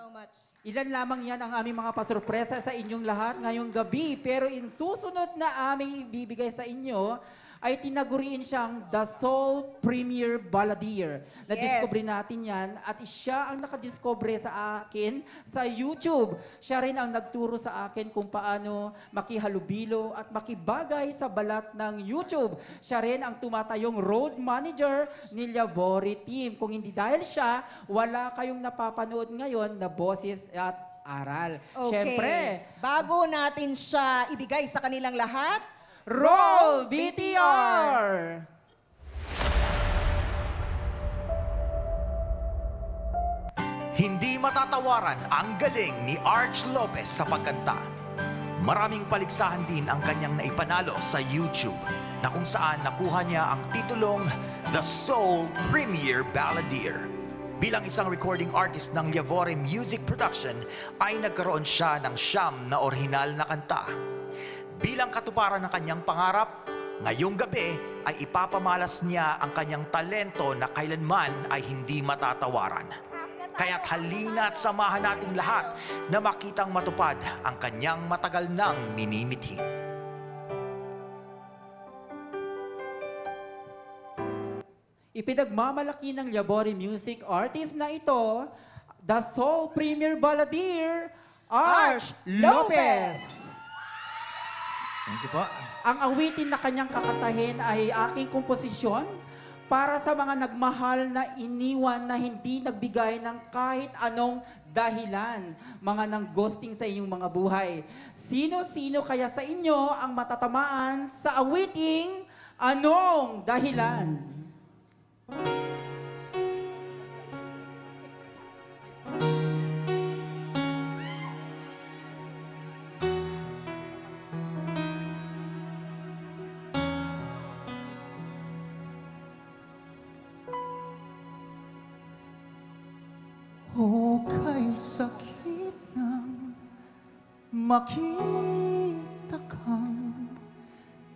so much. Ilan lamang yan ang aming mga pasurpresa sa inyong lahat ngayong gabi. Pero in susunod na aming ibibigay sa inyo, ay tinaguriin siyang The Soul Premier Balladeer. Na-discover natin yan at siya ang nakadiscover sa akin sa YouTube. Siya rin ang nagturo sa akin kung paano makihalubilo at makibagay sa balat ng YouTube. Siya rin ang tumatayong road manager ni Yabori Team. Kung hindi dahil siya, wala kayong napapanood ngayon na boses at aral. Okay. Siyempre, bago natin siya ibigay sa kanilang lahat, roll BTR! Hindi matatawaran ang galing ni Arch Lopez sa pagkanta. Maraming paligsahan din ang kanyang naipanalo sa YouTube na kung saan nakuha niya ang titulong The Soul Premier Balladeer. Bilang isang recording artist ng Yavore Music Production ay nagkaroon siya ng 9 na orihinal na kanta. Bilang katuparan ng kanyang pangarap, ngayong gabi ay ipapamalas niya ang kanyang talento na kailanman ay hindi matatawaran. Kaya't halina at samahan nating lahat na makitang matupad ang kanyang matagal nang minimithi. Ipinagmamalaki ng Yabori Music Artist na ito, The Soul Premier Balladeer, Arch Lopez! Thank you po. Ang awitin na kanyang kakatahin ay aking komposisyon para sa mga nagmahal na iniwan na hindi nagbigay ng kahit anong dahilan, mga nang ghosting sa inyong mga buhay. Sino-sino kaya sa inyo ang matatamaan sa awiting Anong Dahilan? O kay sakit ng makita kang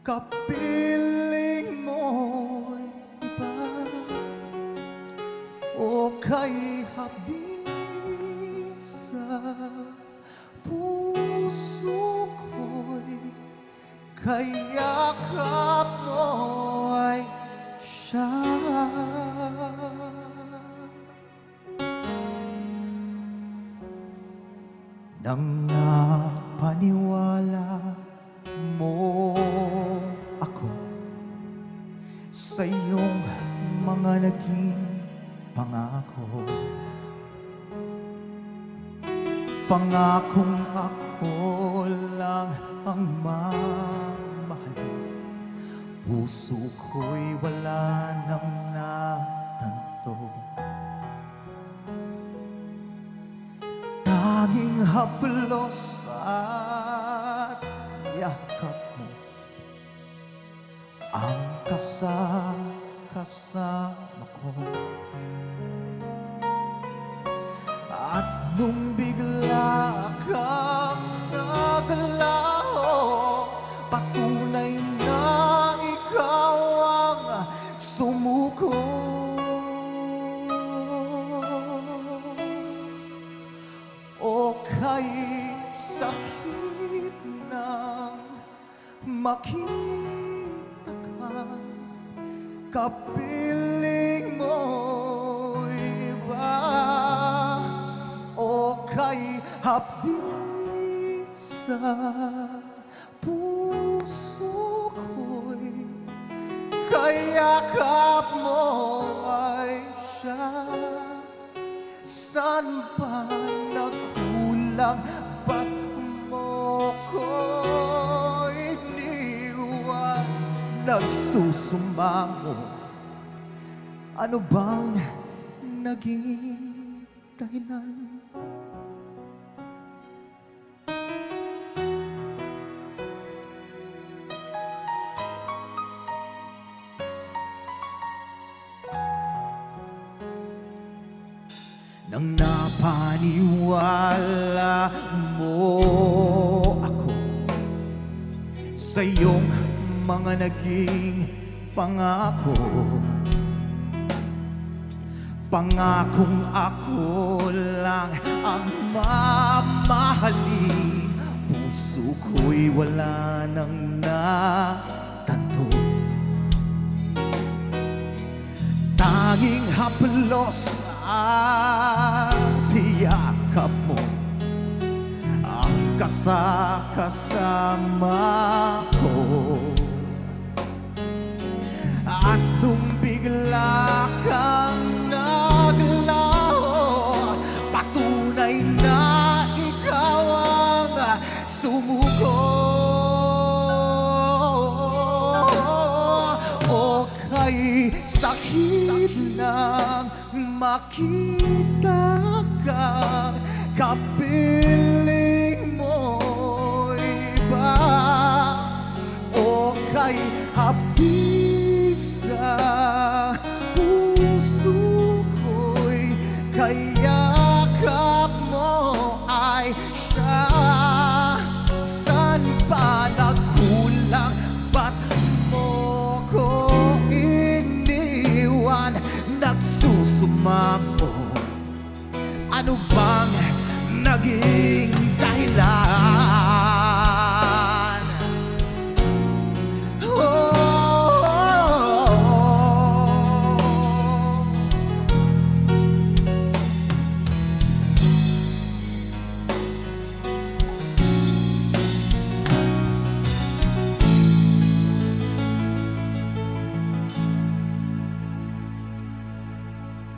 kapiling mo'y iba. O kay hapdi sa puso ko'y kayakap mo'y siya. Nang napaniwala mo ako sa iyong mga naging pangako, pangakong ako lang ang mamahalin, puso ko'y wala nang natanto. Tanging haplos at yakap mo ang kasama ko. At nung bigla kang naglaho, patunay na ikaw ang sumuko. O kay sakit ng makita kang kapiling mo iba. O kay hapdi sa puso ko'y kayakap mo ay siya. Saan ba nagkulang? Ba't mo ko iniwan? Nagsusumango. Ano bang naging dahilan? Nang napaniwala mo ako sa iyong mga naging pangako, Pangakong ako lang ang mamahalin. Puso ko'y wala nang natanto. Tanging haplos at yakap mo ang kasama ko. At nung bigla kang naglaho, patunay na ikaw ang sumuko. O kay sakit nang makita kang kapiling mo'y iba. O kay hapis sa puso ko'y kayakap mo ay siya. San pa nagkulang? Ba't mo ko iniwan? Nagsusumamo. Ano bang naging dahilan?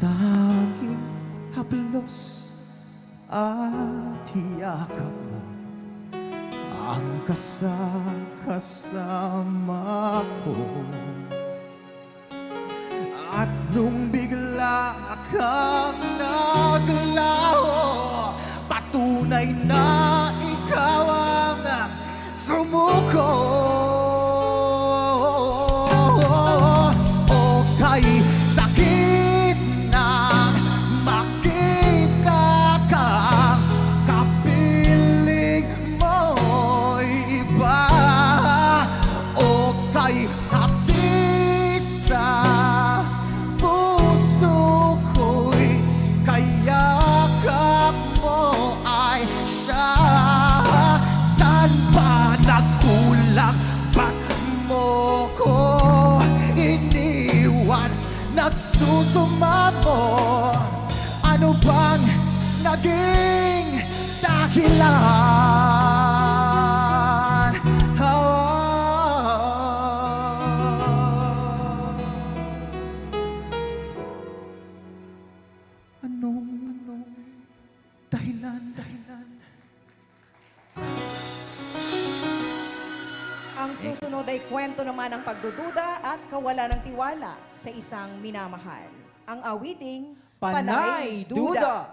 Tanging haplos at yakap mo ang kasama ko. At nung bigla kang naglaho, patunay na ikaw ang sumuko. O kay sakit nang makita kang kapiling mo'y iba. O kay hapis sa puso ko'y kayakap mo ay siya. Saan ba nagkulang? Ba't mo ko iniwan? Nagsusumamo. Ano bang naging dahilan? Anong dahilan? Ang susunod ay kwento naman ng pagdududa at kawalan ng tiwala sa isang minamahal. Ang awiting Panay Duda.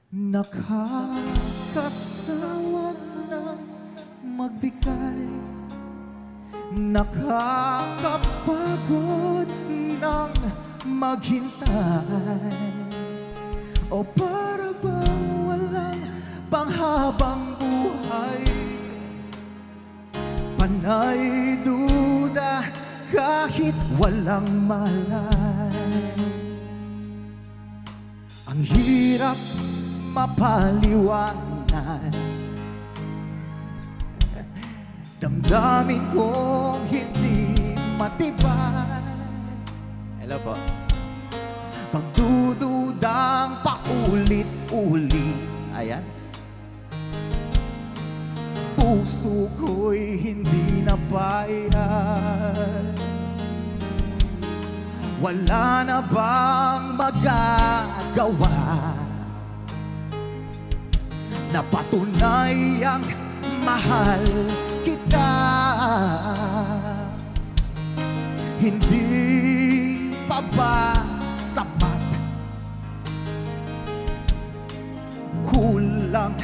Nakakasawa ng magbigay, nakakapagod ng maghintay. O para bang walang panghabang buhay? Panay duda kahit walang malay. Ang hirap mapaliwanag, damdamin kong hindi matibay. Hello po. Pagdududang paulit-ulit, ayan. Puso ko'y hindi napayag. Wala na bang magagawa na patunay ang mahal kita? Hindi pa ba sapat? Kulang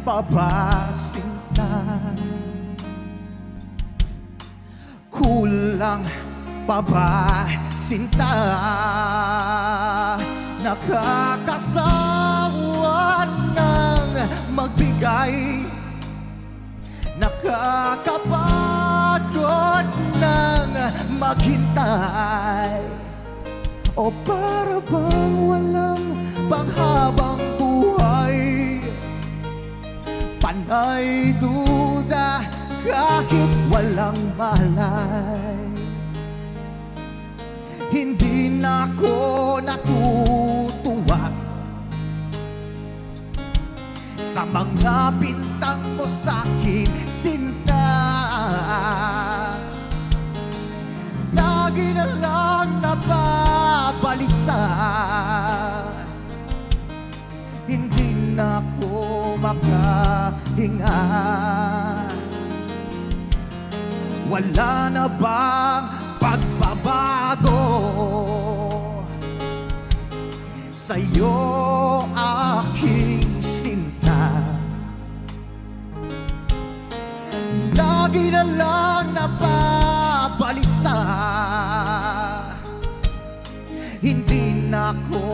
pa ba sinta? Kulang pa ba sinta? Nakakasawa ng magbigay, nakakapagod ng maghintay. O para bang walang panghabang buhay? Panay duda kahit walang malay. Hindi na ako natutuwa sa mga bintang mo sa'kin, sinta. Lagi na lang nababalisa. Hindi na ako makahinga. Wala na bang pagbabago sa'yo, aking sinta? Lagi na lang nababalisa. Hindi na ako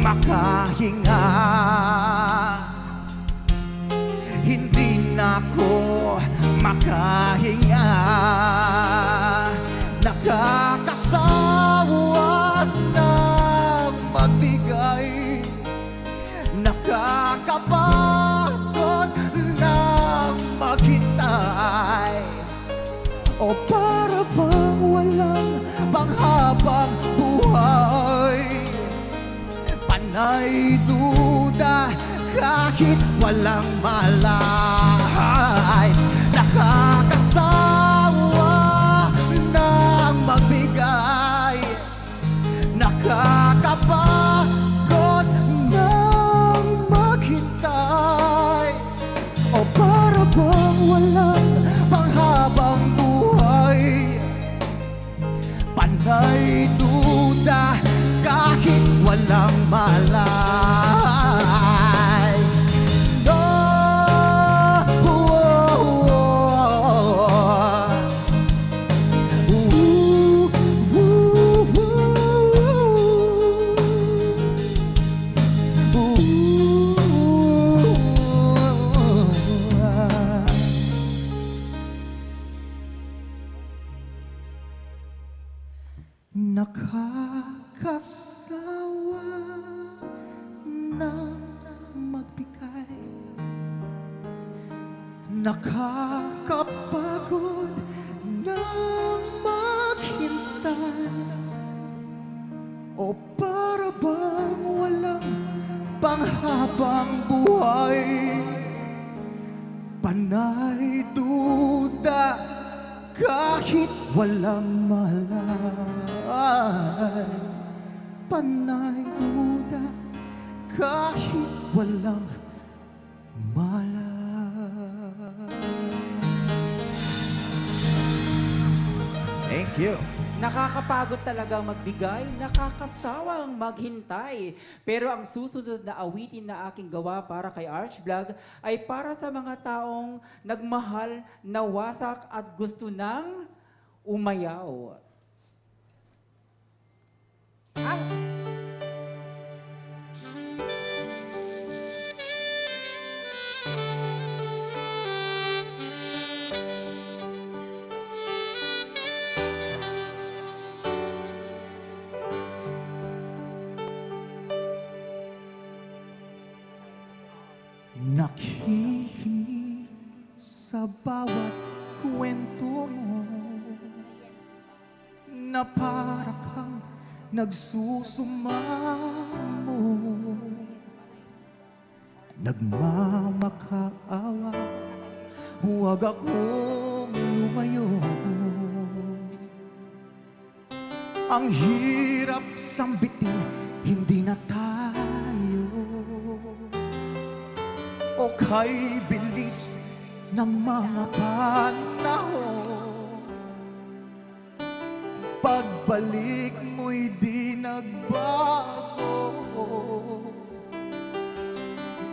makahinga. Hindi na ako makahinga. Nakakasawa ng magbigay, nakakapagod ng maghintay. O para bang walang panghabang buhay? Panay duda kahit walang malay. Nakakasawa ng magbigay, nakakapagod ng maghintay. O para bang walang panghabang buhay? Panay duda kahit walang malay. No, nakakasawa ng magbigay, nakakapagod ng maghintay. O para bang walang panghabang buhay? Panay duda kahit walang malay. Panay duda kahit walang malay. Thank you. Nakakapagod talagang magbigay, nakakasawang maghintay. Pero ang susunod na awitin na aking gawa para kay Archvlog ay para sa mga taong nagmahal, nawasak at gusto nang umayaw. Nakikinig sa bawat kwento mo na para kang nagsusumamo, nagmamakaawa, huwag akong lumayo. Ang hirap sambitin, hindi na tayo o kay bilis ng mga panahon. Pagbalik mo'y di nagbago,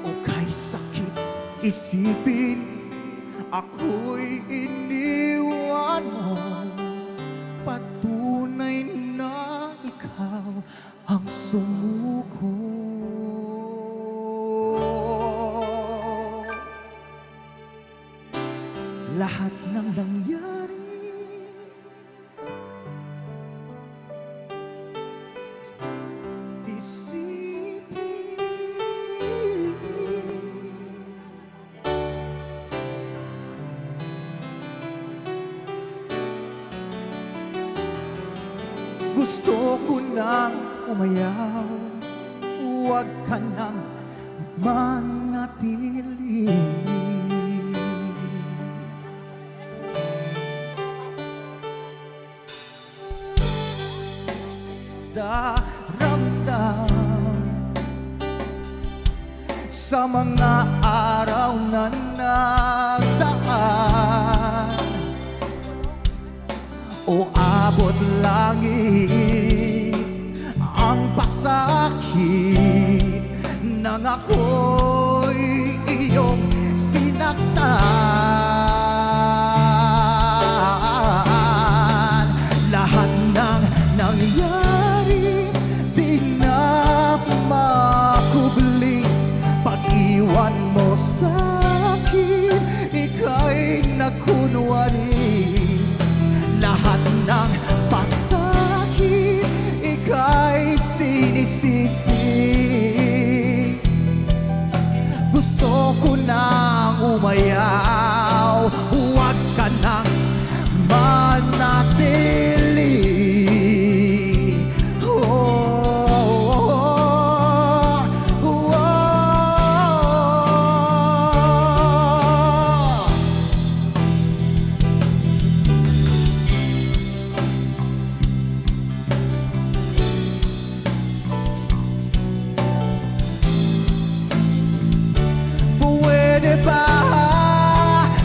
o kay sakit isipin ako'y iniwan mo. Patunay na ikaw ang sumuko. Lahat ng nangyari Gusto ko nang umayaw, huwag ka nang manatili. Daramdam sa mga araw na nagdaan, o abot langit ang pasakit nang ako'y iyong sinaktan. Lahat ng nangyari di na makubli. Pag-iwan mo sa'kin, ika'y nagkunwari. Lahat ng pasakit, ika'y sinisisi. Gusto ko nang umayaw, huwag ka nang manatili.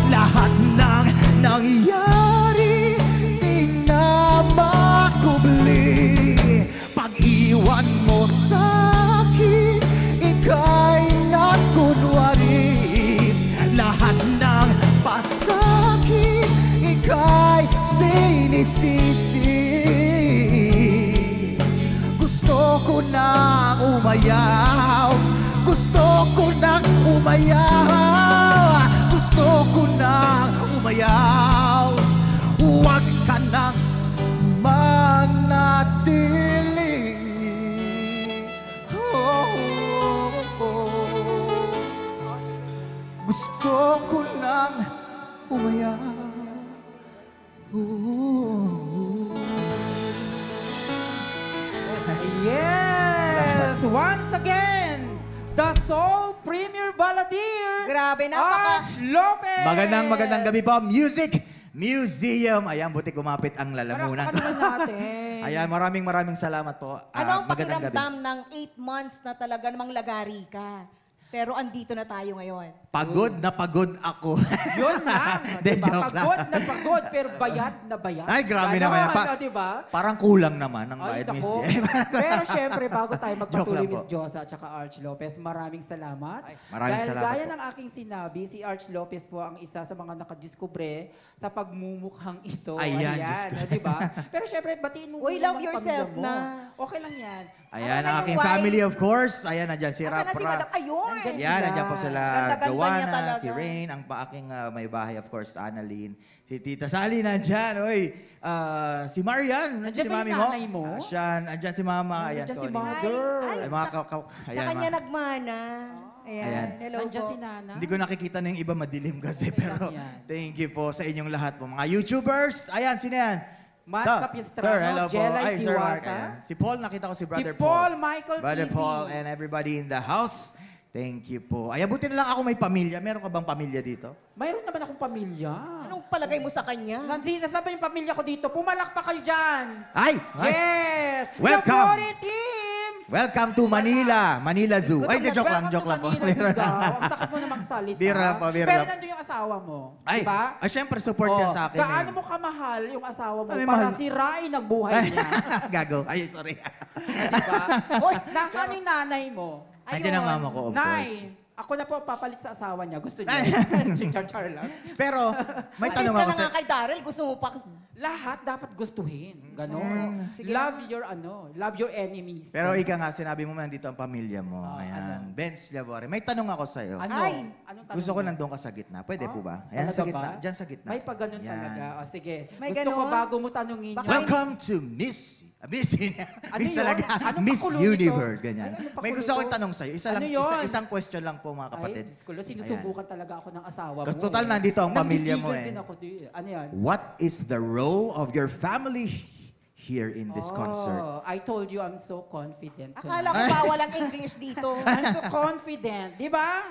Lahat ng nangyari di na makubli. Pag-iwan mo sa'kin, ika'y nagkunwari. Lahat ng pasakit, ika'y sinisisi. Gusto ko nang umayaw, gusto ko nang umayaw, gusto ko nang umayaw, huwag ka nang manatili. Gusto ko nang umayaw. Yes! Once again, the Soul Premier Balladeer, Grabe, Arch Lopez! Magandang gabi po, Music Museum. Ayan, buti kumapit ang lalamunan. Palakpakan naman natin. Ayan, maraming salamat po. Ano ang Magandang gabi. pakiramdam ng 8 months na talaga namang lagari ka? Pero andito na tayo ngayon. Pagod na pagod ako. Yun lang. De, Diba? joke lang. Pagod na pagod, pero bayad na bayad. Ay, grabe Ganon, naman yan. ano, diba? Parang kulang naman ang Ay, bayad, Miss nako. J. Pero syempre, bago tayo Joke magpatuloy, lang po. Miss Josa at saka Arch Lopez, maraming salamat. maraming Dahil salamat gaya po. ng aking sinabi, si Arch Lopez po ang isa sa mga nakadiskubre sa pagmumukhang ito. Ayan, Diyos ko. di ba? Pero syempre, batiin mo Uy, muna love yung mga yourself pamilya mo. na. Okay lang yan. Ayan, Asan na ang yung aking wife? family, of course. Ayan, nandyan si Asan na si Madam? Rapra. Ayun! Nandyan Yan, sila. nandiyan po sila. Ganda-ganda niya Joanna, talaga. si Rain, ang aking may bahay, of course, Annalyn. Si Tita Sally nandyan. Oy, si Marian, nandiyan Nandiyan si ba mami yung mo. nanay mo? Siya, andyan si mama. Ayan, Nandiyan si Tony. Mother. Ay, Ay, mga sa ayan, kanya mga- nagmana. Ayan. Ayan. Hello Nandiyan po. si Nana. Hindi ko nakikita na yung iba madilim kasi. Okay Pero lang yan. thank you po sa inyong lahat po. Mga YouTubers. Ayan, sino yan? Matt Sir, Capistrano, Sir, hello po. Jelay Ay, Sir Mark. Diwata. Ayan. Si Paul, nakita ko si Brother Si Paul Michael Brother TV. Paul and everybody in the house. Thank you po. Ay, buti na lang ako may pamilya. Meron ka bang pamilya dito? Mayroon naman akong pamilya. Anong palagay mo sa kanya? Nancy, nasaan yung pamilya ko dito? Pumalakpak kayo dyan! Ay! Ay! Yes! Welcome! The Body Team! Welcome to Manila. Manila Zoo. Ay, joke lang po. Manila, Ang sakit mo namang salita. Bira lang po, bira Pero lang. nandun yung asawa mo. Ay, Diba? ay, syempre support yan sa akin. Gaano mo kamahal yung asawa mo Ay, para mahal. sirain ang buhay niya? Gago. Ay, sorry. Diba? Hoy, nasaan yung nanay mo? Andiyan ang mama ko, of course. Nay, ako na po papalit sa asawa niya. Gusto niya. Char lang. Pero, may Alis tanong ka ako na sa... nga kay Daryl. Gusto mo pa... Lahat dapat gustuhin. Ganon. Sige Love your love your enemies. Pero ika nga, sinabi mo nandito ang pamilya mo. Oh, Ayan. Benz Labore. May tanong ako sa'yo. Ano? Ay! Anong tanong Gusto ko mo? nandun ka sa gitna. Pwede Oh, po ba? Ayan, talaga sa gitna. ba? Diyan sa gitna. May pag ganun Yan. talaga. O sige. May Gusto ko ganon? bago mo tanungin Baka- yun. Welcome to Miss... Miss, Ano Miss yun? talaga. Anong Miss pakulo nito? Universe, ganyan. Ano pakulo May gusto akong nito? tanong sa'yo. Ano yun? Isang question lang po, mga kapatid. Ay, Diyos ko, sinusubukan talaga ako ng asawa mo. Kasi total, nandito ang pamilya mo Nanggigigil eh. din ako di. Ano yan? What is the role of your family here in this concert. I told you I'm so confident. Akala ko bawal ang English dito. I'm so confident, di ba?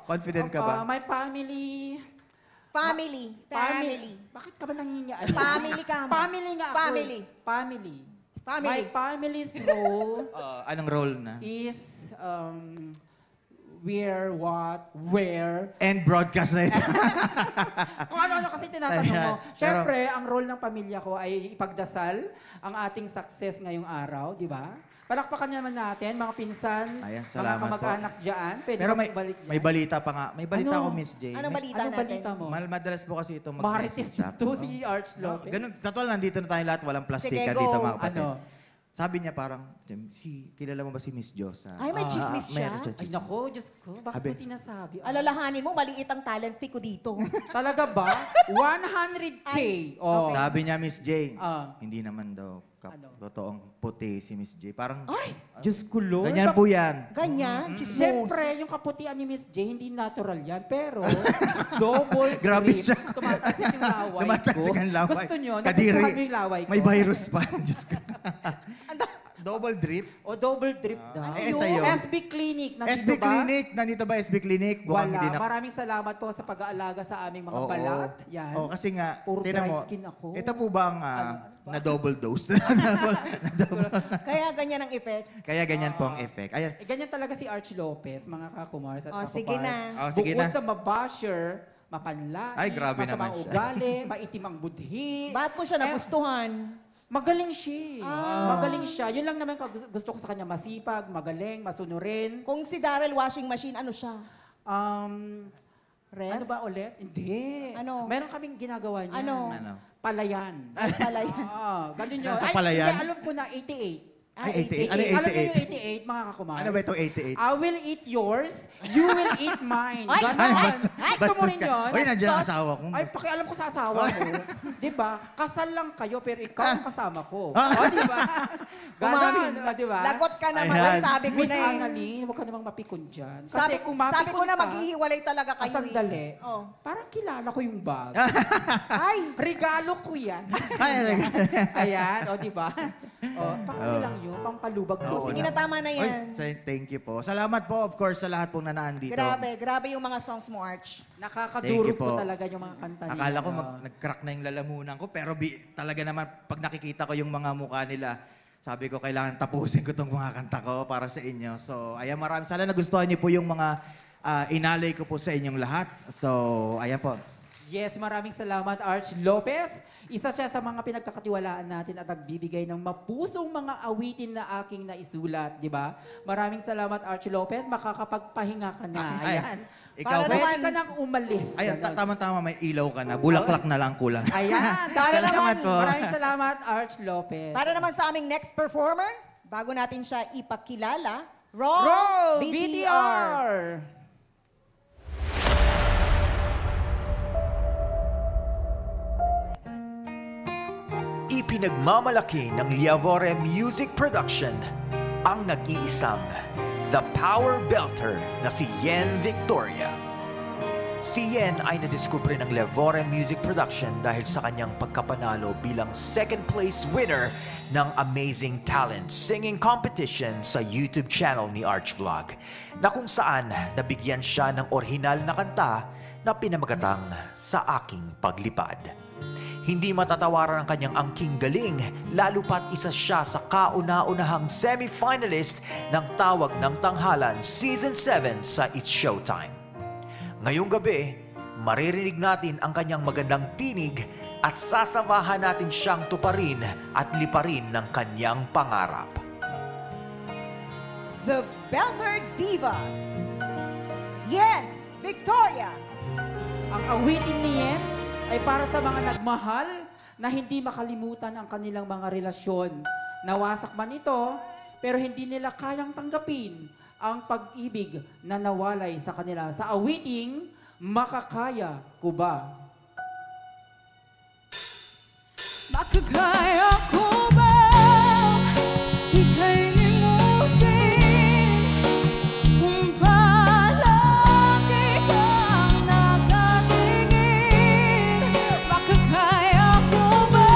Confident ka ba? My family. Family. Bakit ka ba nangingian? Family ka. Family nga ako. Family. My family's role Anong role na? is where, what, where. And broadcast na ito. Kung ano-ano kasi tinatanong mo. Ayan. Siyempre, ang role ng pamilya ko ay ipagdasal ang ating success ngayong araw, di ba? Palakpakan naman natin, mga pinsan, Ayan, mga salamat kamag-anak dyan. Pwede Pero ba balik dyan? may balita pa nga. May balita Ano? ako, Miss J. Ano balita Anong natin? balita mo? Madalas po kasi ito Marites mag-message to si Arch Lopez. Ganun, katulad nandito na tayo lahat, walang plastika Sige, go. dito mga kapatid. Ano? Sabi niya parang, kilala mo ba si Miss Josa? Ay, may chismis siya. Ay nako, Diyos ko, bakit Abi. mo sinasabi? Alalahanin mo, maliit ang talent fee ko dito. Talaga ba? 100K. Oh. Sabi niya, Miss J, Ah. hindi naman daw Ano? totoong puti si Miss J. Parang, Ay, Diyos ko, Lord. ganyan po yan. ganyan, chismos. Siyempre, yung kaputian ni Miss J, hindi natural yan. Pero, double Grabe grip. siya. Tumataas yung laway Tumataas ko. yung laway. Gusto nyo? Kadiri. Nagustuhan nyo yung laway ko? May virus pa. Diyos ko. Double drip? O double drip daw. Eh, sa'yo? SB Clinic. Nandito SB ba? Clinic. Nandito ba SB Clinic? Mukhang Wala. hindi na. Maraming salamat po sa pag-aalaga sa aming mga Oo. balat. Yan. Oo, kasi nga, Puro tinan dry mo, skin ako. ito po ba ang na double dose? Kaya ganyan ang effect. Kaya ganyan po ang effect. Ayan. Eh, ganyan talaga si Arch Lopez, mga kakumars at Oh, kakupars. sige na. Oh, sige Bukod na. sa mabasher, mapanlait, Ay, grabe masamang naman siya. ugali, maitim ang budhi. Bakit mo siya nagustuhan? Magaling siya. Magaling siya. Yun lang naman gusto ko sa kanya. Masipag, magaling, masunurin. Kung si Daryl washing machine, ano siya? Ref? Ano ba ulit? Hindi. Ano? Meron kaming ginagawa niya. Ano? Ano? Palayan. Ay, pala yan. Ganun yun. Nasa Ay, palayan? hindi, alam ko na, 88. Ay, 88. Ano 88. Alam niyo 88? yung 88, mga kakumars? Ano ba itong 88? I will eat yours, you will eat mine. Ay, Ganon. Ay, Gusto mo rin yun? Uy, nandiyan ang asawa ko. Ay, pakialam ko sa asawa ko. Di ba? Kasal lang kayo, pero ikaw ang kasama ko. Ah. O, di ba? Ganon, di ba? Lagot ka naman, Ayan. sabi ko Miss na eh. Annalyn, huwag ka namang mapikon dyan. Kasi Sabi, kung sabi ko na ka, maghihiwalay talaga kayo. sandali. Oh. Parang kilala ko yung bag. Ay, Regalo ko yan. Ay, Ayan, o di ba? O, pang lang yun, pampalubag Oo, ko. sige na, tama na yan. Thank you po. Salamat po, of course, sa lahat pong nanaan dito. Grabe yung mga songs mo, Arch. Thank Nakakadurog you po. po talaga yung mga kanta niya. Akala ko nag-crack na yung lalamunan ko, pero talaga naman, pag nakikita ko yung mga mukha nila, sabi ko, kailangan tapusin ko itong mga kanta ko para sa inyo. So, ayan, maraming. Sana nagustuhan niyo po yung mga inalay ko po sa inyong lahat. So, ayan po. Yes, maraming salamat, Arch Lopez. Isa siya sa mga pinagkakatiwalaan natin at nagbibigay ng mapusong mga awitin na aking naisulat, di ba? Maraming salamat, Arch Lopez. Makakapagpahinga ka na. Ay, Ayan. ikaw Para po. Pwede ka nang umalis. Ayan, Ganon. tama-tama, may ilaw ka na. Bulaklak na lang kulang. Ayan. Salamat po. Maraming salamat, Arch Lopez. Para naman sa aming next performer, bago natin siya ipakilala, Roll, Roll! VTR! VTR! Ipinagmamalaki ng Liavore Music Production ang nag-iisang The Power Belter na si Yen Victoria. Si Yen ay nadiskubre ng Liavore Music Production dahil sa kanyang pagkapanalo bilang second place winner ng Amazing Talent Singing Competition sa YouTube channel ni Arch Vlog, na kung saan nabigyan siya ng orihinal na kanta na pinamagatang Sa Aking Paglipad. Hindi matatawaran ang kanyang angking galing, lalo pat isa siya sa kauna-unahang semi-finalist ng Tawag ng Tanghalan Season 7 sa It's Showtime. Ngayong gabi, maririnig natin ang kanyang magandang tinig at sasamahan natin siyang tuparin at liparin ng kanyang pangarap. The Belter Diva, Yen Victoria. Ang awitin ni Yen ay para sa mga nagmahal na hindi makalimutan ang kanilang mga relasyon. Nawasak man ito, pero hindi nila kayang tanggapin ang pag-ibig na nawalay sa kanila. Sa awiting, Makakaya Ko Ba? Makakaya ko ba ika'y limutin kung palagi kang nakatingin? Makakaya ko ba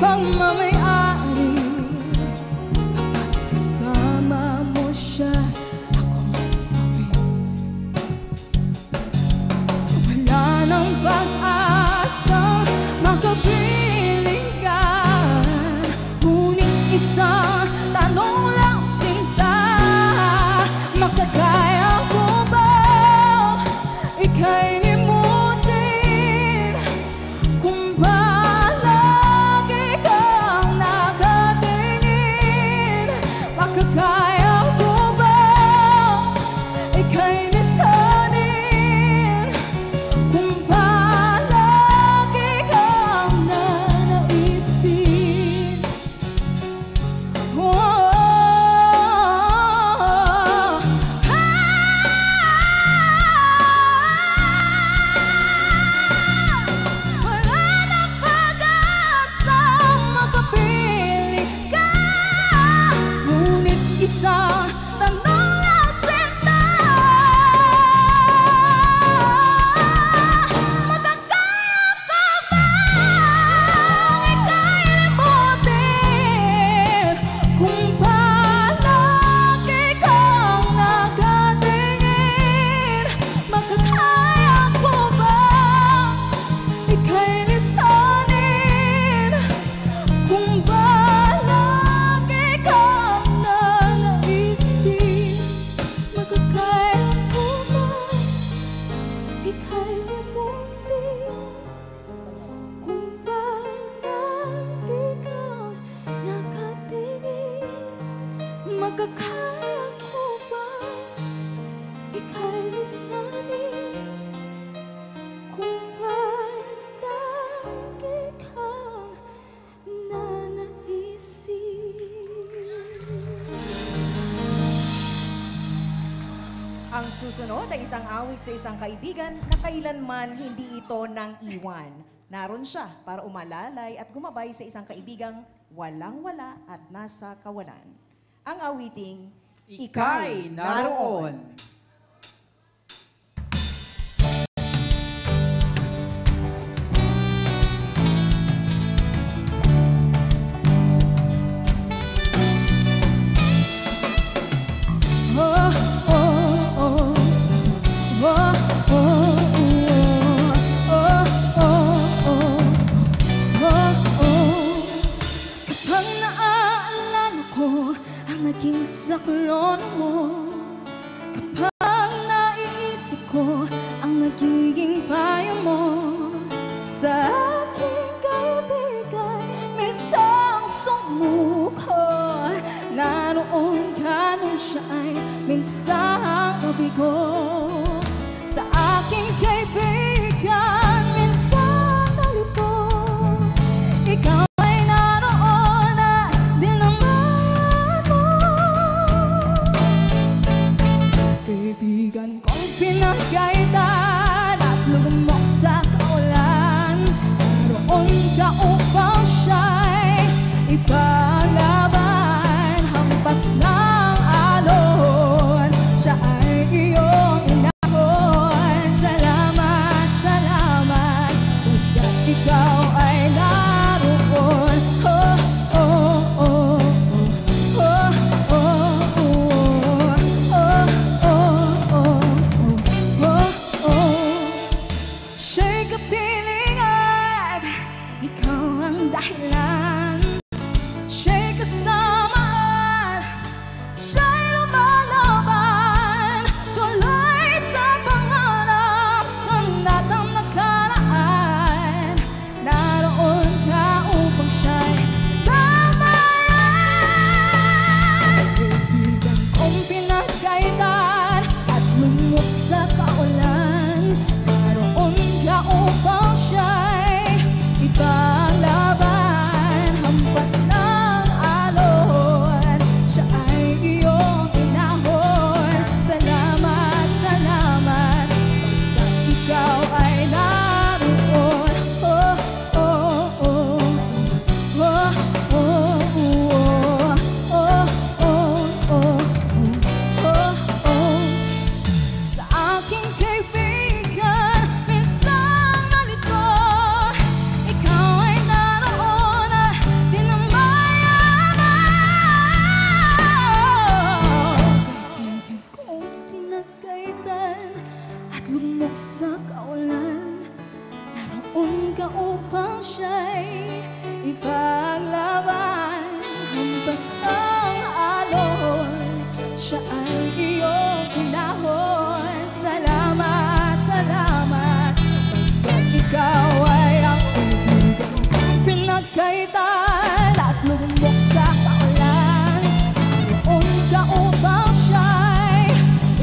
pagmamayari. Kasama mo siya, ako sabi. Wala nang pag-asa, makapiling ka. Ngunit isang tanong lang sinta, makakaya ko ba ika'y limutin? Kung palagi kang nakatingin, makakaya ko ba ika'y lisanin? Kung palagi kang nanaisin. Wala nang pag-asa, makapili ka. Ngunit isang tanong lang sinta, makakaya ka bang ika'y limutin? Kung palagi kang nakatingin, makakaya ko ba ika'y lisanin? Kung palagi kang nanaisin, makakaya ko ba ika'y limutin? Kung palagi kang nakatingin, makakaya ko ba ika'y lisanin? Kung palagi kang nanaisin. Ang susunod ay isang awit sa isang kaibigan na kailanman hindi ito nang iwan. Naroon siya para umalalay at gumabay sa isang kaibigang walang-wala at nasa kawalan. Ang awiting, Ika'y naroon. Oh, oh, oh. Oh, oh, kapag naaalala ko ang naging saklon mo, kapag naiisip ko ang nagiging payo mo sa aking kaibigan, minsang sumuko. Naroon ka nung siya ay minsang nabigo. Sa aking kaibigan, minsang nalito. Ikaw ay naroon at dinaman mo. Kaibigan kong pinagkaitan at lumok sa kaulan, naroon ka upang siya'y ipaglaban. Hampas ng alon, siya ay iyong inahon. Salamat, salamat, pagkat ikaw ay naroon. Oh, oh, oh, oh, oh, oh, oh, oh, oh, oh. Siya'y kapiling at ikaw ang dahilan. Siya'y kasama at siya'y lumalaban. Tuloy sa pangarap sa natang nakaraan. Naroon ka upang siya'y tamayan. Kaibigan kong pinagkaitan at lumok sa kaulan, naroon ka upang siya'y ipaglaban. ipaglaban. Hampas ng alon, siya ay iyong pinahon. Salamat, salamat, pagkat ikaw ay ang kaibigan kong pinagkaitan at lumok sa kaulan. Noon ka upang siya'y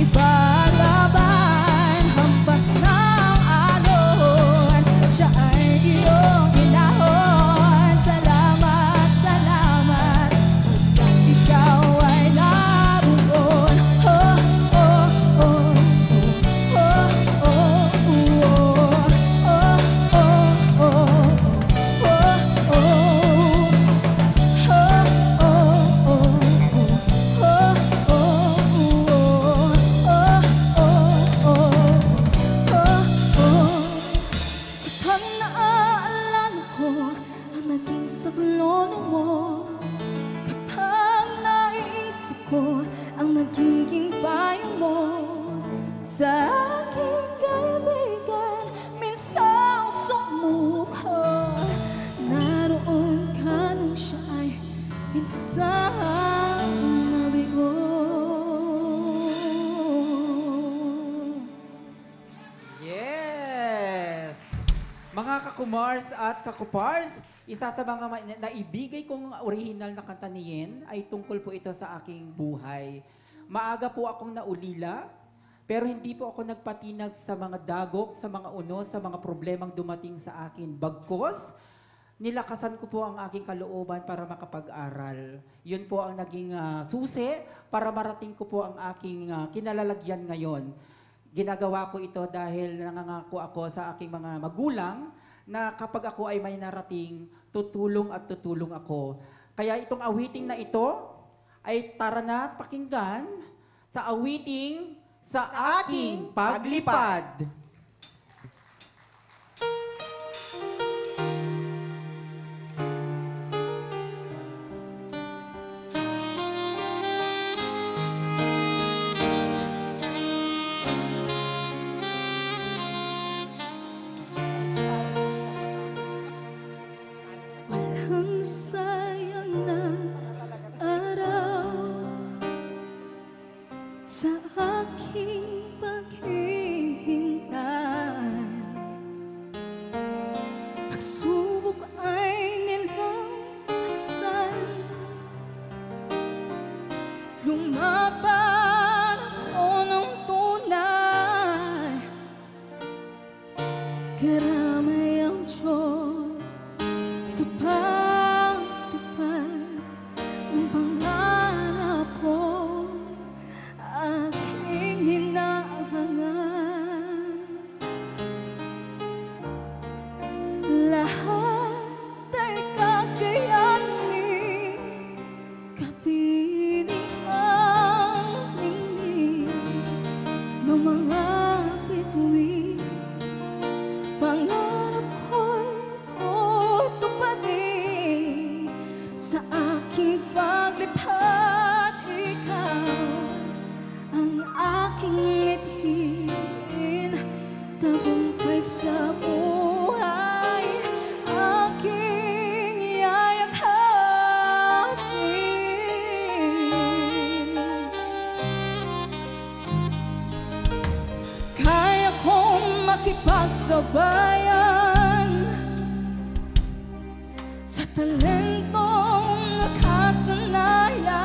ipaglaban. Hampas ng alon, siya ay iyong pinahon. Salamat, salamat, pagkat ikaw ay naroon. Oh, oh, oh, oh, oh, oh, oh, oh, oh, kapag naaalala ko ang naging saglolo mo, kapag naisip ko ang nagiging payo mo sa aking kaibigan, minsang sumuko. Naroon ka nung siya ay minsang nabigo. Yes! Mga kakumars at kakupars, isa sa mga naibigay kong original na kanta ni Yen ay tungkol po ito sa aking buhay. Maaga po akong naulila, pero hindi po ako nagpatinag sa mga dagok, sa mga uno, sa mga problemang dumating sa akin. Bagkos, nilakasan ko po ang aking kalooban para makapag-aral. Yun po ang naging susi para marating ko po ang aking kinalalagyan ngayon. Ginagawa ko ito dahil nangangako ako sa aking mga magulang na kapag ako ay may narating, tutulong at tutulong ako. Kaya itong awiting na ito ay tara na pakinggan sa awiting sa aking paglipad. Walang sayang na araw sa aking paghihintay. Pagsubok ay nilampasan, lumaban ako ng tunay. Karamay ang Diyos sa pagtupad ng pangarap ko, aking hinahangan. Lahat ay kakayanin, kapiling ang ningning ng mga bituin. Pangarap ko'y tutupadin sa aking paglipad. Ikaw ang aking mithiin, tagumpay sa buhay, aking yayakapin. Kaya kong makipagsabayan sa talentong nakasanayan.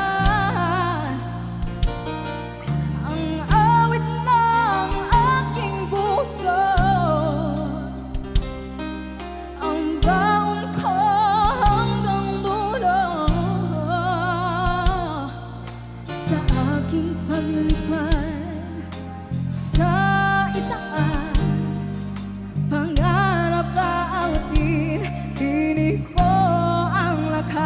Ang awit ng aking puso, ang baon ko hanggang dulo. Sa aking paglipad sa itaas, pangarap na awatin, tinig ko ang lakas.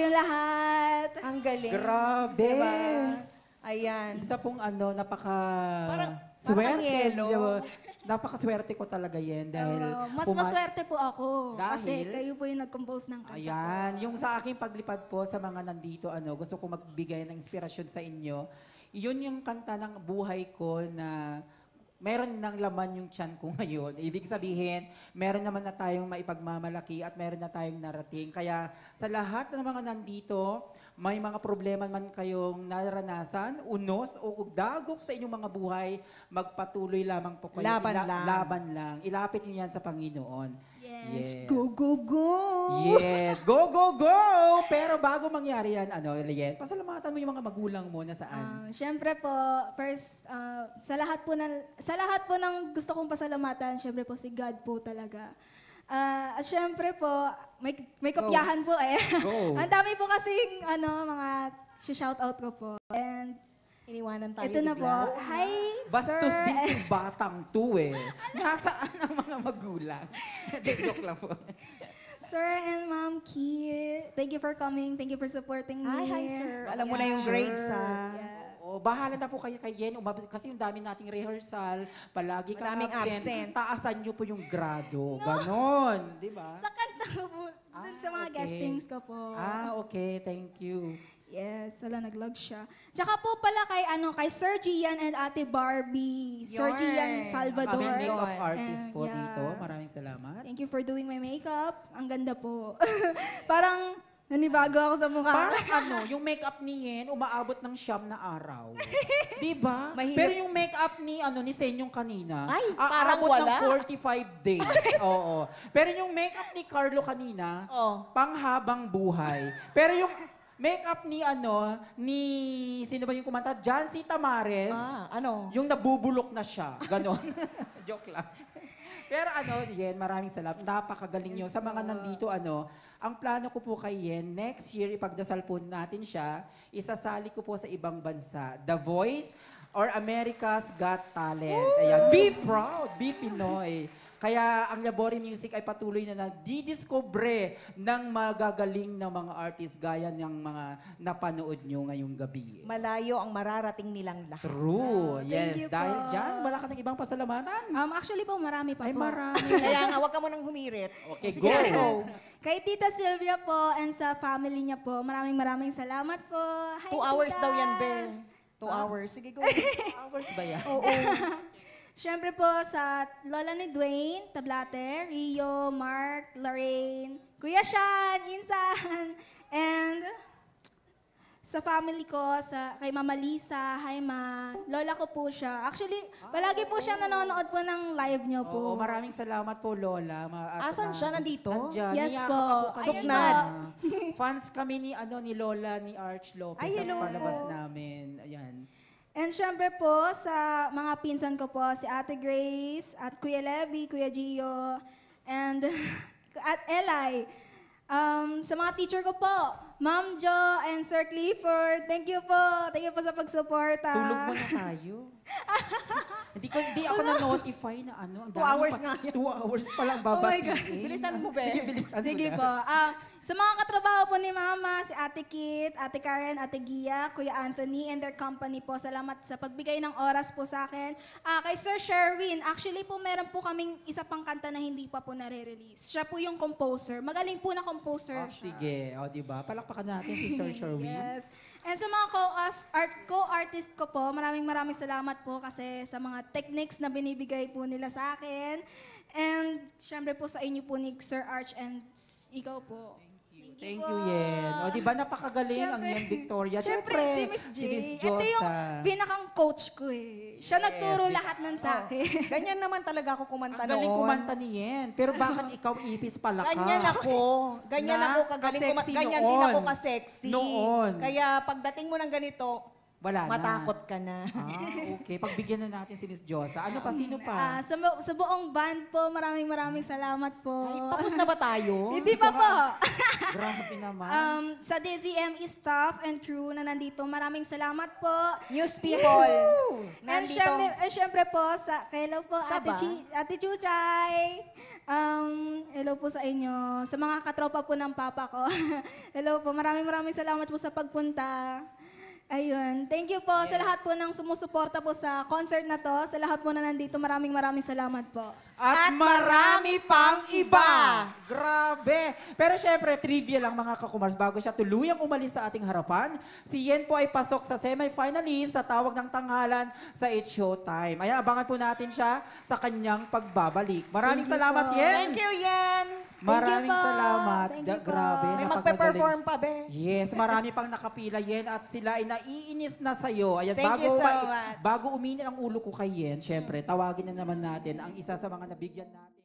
kayong lahat. Ang galing. Grabe. Diba? Ayan. Isa pong Parang swerte. yelo. Diba? Napakaswerte ko talaga yan dahil Mas maswerte po ako. Kasi Dahil? kayo po yung nag-compose ng kanta ko. Ayan, yung sa aking paglipad po sa mga nandito, gusto ko magbigay ng inspirasyon sa inyo. Iyon yung kanta ng buhay ko na meron ng laman yung tiyan ko ngayon. Ibig sabihin, meron naman na tayong maipagmamalaki at meron na tayong narating. Kaya sa lahat ng mga nandito, may mga problema man kayong naranasan, unos o dagok sa inyong mga buhay, magpatuloy lamang po kayo. Laban lang. Laban lang. Ilapit niyo yan sa Panginoon. Yes. Go, go, go! Yes, go, go, go! Pero bago mangyari yan, Lien, pasalamatan mo yung mga magulang mo na saan. Siyempre po, first, sa lahat po ng gusto kong pasalamatan, siyempre po si God po talaga. At siyempre po, may kopyahan po eh. Go. Ang dami po kasing mga shoutout ko po. And Iniwanan tayo ito na po. bigla. Hi, Bastos sir. din yung batang to eh. Nasaan ang mga magulang? Joke lang po. Sir and Ma'am Ki, thank you for coming. Thank you for supporting me. Hi, sir. Alam mo na yung Sure. grades, ha? Yeah. O, bahala na po kayo kay Yen. Kasi yung dami nating rehearsal, palagi kang Maraming absent. Taasan nyo po yung grado. Ganon. Di ba? Sa kanta ko po, dun sa mga okay. guestings ko po. Okay. Thank you. Yes, wala nag-log siya. Tsaka po pala kay Sir Gian and Ate Barbie. Sir Yarn. Gian Salvador. Kami makeup Yun. artist po Yeah. dito. Maraming salamat. Thank you for doing my makeup. Ang ganda po. Parang nanibago ako sa mukha. Parang yung makeup ni Yen, umaabot ng 9 na araw. Di ba? Mahirap. Pero yung makeup ni Senyong kanina, Ay, parang aabot wala. ng 45 days. Oo. Pero yung makeup ni Carlo kanina, Oh. panghabang buhay. Pero yung makeup ni sino ba yung kumanta? Jancy Tamares. Yung nabubulok na siya. Ganon. Joke lang. Pero Yen, maraming salamat. Napakagaling nyo. Sa mga nandito, ang plano ko po kay Yen, next year, ipagdasal po natin siya, isasali ko po sa ibang bansa. The Voice or America's Got Talent. Ayan. Be proud. Be Pinoy. Kaya ang Labori Music ay patuloy na nagdidiscover ng magagaling na mga artist gaya ng mga napanood nyo ngayong gabi. Malayo ang mararating nilang lahat. True. Thank Yes. you Dahil po. dyan, wala ka ng ibang pasalamatan. Actually po, marami pa Ay, po. marami. Kaya nga, huwag ka mo nang humirit. Okay, Sige, go. Kay Tita Sylvia po and sa family niya po, maraming salamat po. Hi, 2 hours Tita. daw yan, Ben. 2 hours. Sige, go. Hours ba yan? Oo. Siyempre po sa lola ni Dwayne, Tablate, Rio, Mark, Lorraine, Kuya Sean, Insan, and sa family ko, kay Mama Lisa, hi Ma, lola ko po siya. Actually, palagi po siya nanonood po ng live niyo po. Oo, maraming salamat po, Lola. Asan siya? Nandito? Nandyan. Yes Niyakap po. ako kanina. Suknad. Fans kami ni Lola, ni Arch Lopez. Ay, hello Sa palabas po. namin. Ayan. And syempre po, sa mga pinsan ko po, si Ate Grace, at Kuya Levy, Kuya Gio, and at Eli. Sa mga teacher ko po, Ma'am Jo and Sir Clifford, thank you po. Thank you po sa pagsuporta. Tulog mo na tayo. Hindi ako na-notify na ang 2 hours pa, nga 2 hours pa lang Oh my babatiin. God. Bilisan mo, Ben. Sige, bilisan mo Sige na. po. Sa mga katrabaho po ni Mama, si Ate Kit, Ate Karen, Ate Gia, Kuya Anthony, and their company po. Salamat sa pagbigay ng oras po sa akin. Kay Sir Sherwin, actually po meron po kaming isa pang kanta na hindi pa po nare-release. Siya po yung composer. Magaling po na composer siya. Sige, diba? Palakpakan natin si Sir Sherwin. Yes. And sa mga co-artist ko po, maraming salamat po kasi sa mga techniques na binibigay po nila sa akin. And syempre po sa inyo po ni Sir Arch and ikaw po. Thank you, Yen. Diba napakagaling ang Syempre. Yen Victoria. Syempre, si Miss J. Si Miss Ito yung Josa. pinakang coach ko eh. Siya nagturo lahat nun sa akin. Ganyan naman talaga ako kumanta Ang galing noon. kumanta ni Yen. Pero bakit ikaw ipis pala ka? Ganyan ako. Ganyan Na ako kagaling kumanta. ka-sexy Ganyan din noon. ako ka-sexy. Noon. Kaya pagdating mo ng ganito, Wala na. matakot ka na. Okay. Pagbigyan na natin si Miss Josa. Ano pa? Sino pa? Sa buong band po, maraming salamat po. Ay, tapos na ba tayo? Hindi pa po. Grabe naman. Sa DZME staff and crew na nandito, maraming salamat po. News people. And Nandito. syempre po, hello po, Siya Ate, ba? Ate Chuchay. Hello po sa inyo. Sa mga katropa po ng papa ko. Hello po. Maraming salamat po sa pagpunta. Ayun. Thank you po sa lahat po ng sumusuporta po sa concert na to. Sa lahat po na nandito, maraming salamat po. At marami pang iba! Grabe! Pero syempre, trivia lang mga kakumars, bago siya tuluyang umalis sa ating harapan, si Yen po ay pasok sa semi-finalist sa tawag ng tanghalan sa It's Showtime. Ayan, abangan po natin siya sa kanyang pagbabalik. Maraming Thank you salamat, po. Yen! Thank you, Yan! Maraming po. salamat. Thank you po. Grabe, May napakagaling. magpe-perform pa, be. Yes, marami pang nakapila, Yen, at sila ay naiinis na sa'yo. Ayan, Thank you so much. bago uminit ang ulo ko kay Yen, syempre, tawagin na naman natin ang isa sa mga nabigyan natin.